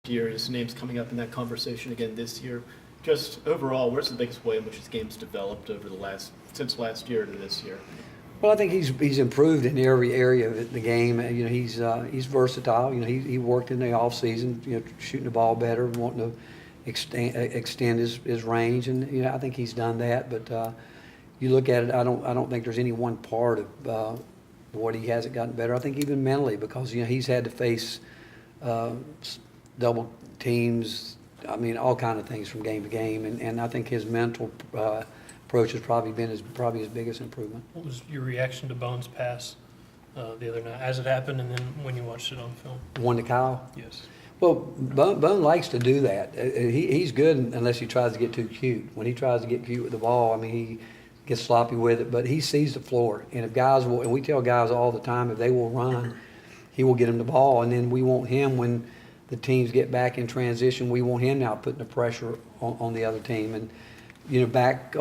year. His name's coming up in that conversation again this year. Just overall, where's the biggest way in which his game's developed over since last year to this year? Well, I think he's improved in every area of the game. You know, he's versatile. You know, he worked in the off season, you know, shooting the ball better, wanting to extend his range, and you know, I think he's done that. But you look at it, I don't think there's any one part of what he hasn't gotten better. I think even mentally, because you know he's had to face double teams. I mean, all kind of things from game to game, and I think his mental approach has probably been his biggest improvement. What was your reaction to Bone's pass the other night, as it happened, and then when you watched it on film? One to Kyle? Yes. Well, Bone likes to do that. He's good unless he tries to get too cute. When he tries to get cute with the ball, I mean, he gets sloppy with it, but he sees the floor. And if guys will, and we tell guys all the time, if they will run, he will get them the ball. And then we want him, when the teams get back in transition, we want him now putting the pressure on the other team. And, you know, back,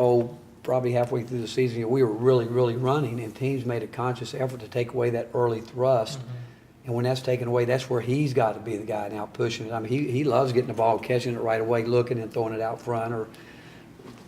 probably halfway through the season, you know, we were really running, and teams made a conscious effort to take away that early thrust. Mm-hmm. And when that's taken away, that's where he's got to be the guy now pushing it. I mean, he loves getting the ball, catching it right away, looking and throwing it out front, or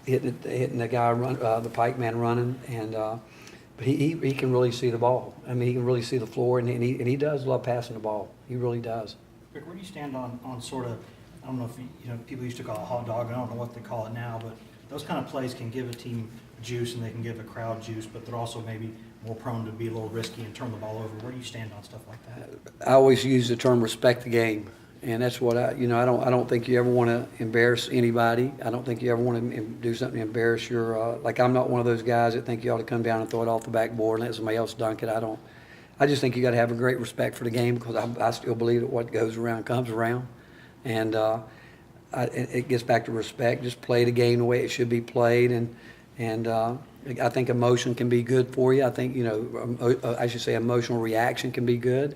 hitting the guy the pike man running. And but he can really see the ball. I mean, he can really see the floor, and he does love passing the ball. He really does. Rick, where do you stand on sort of, I don't know if you know, people used to call it hot dog, I don't know what they call it now, but those kind of plays can give a team juice and they can give a crowd juice, but they're also maybe more prone to be a little risky and turn the ball over. Where do you stand on stuff like that? I always use the term respect the game, and that's what I don't think you ever want to embarrass anybody. I don't think you ever want to do something to embarrass your like, I'm not one of those guys that think you ought to come down and throw it off the backboard and let somebody else dunk it. I just think you got to have a great respect for the game, because I still believe that what goes around comes around, and it gets back to respect. Just play the game the way it should be played, and I think emotion can be good for you. I think, you know, I should say emotional reaction can be good.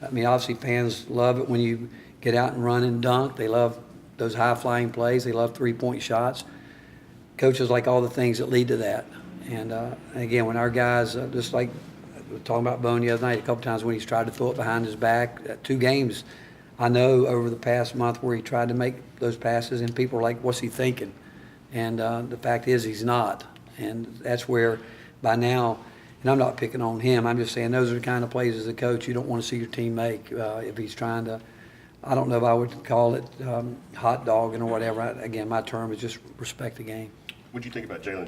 I mean, obviously fans love it when you get out and run and dunk. They love those high-flying plays. They love three-point shots. Coaches like all the things that lead to that. And again, when our guys, just like we were talking about Bone the other night, a couple times when he's tried to throw it behind his back, 2 games I know over the past month where he tried to make those passes, and people are like, what's he thinking? And the fact is he's not. And that's where, by now, and I'm not picking on him, I'm just saying those are the kind of plays as a coach you don't want to see your team make if he's trying to. I don't know if I would call it hot dogging or whatever. Again, my term is just respect the game. What do you think about Jalen Johnson?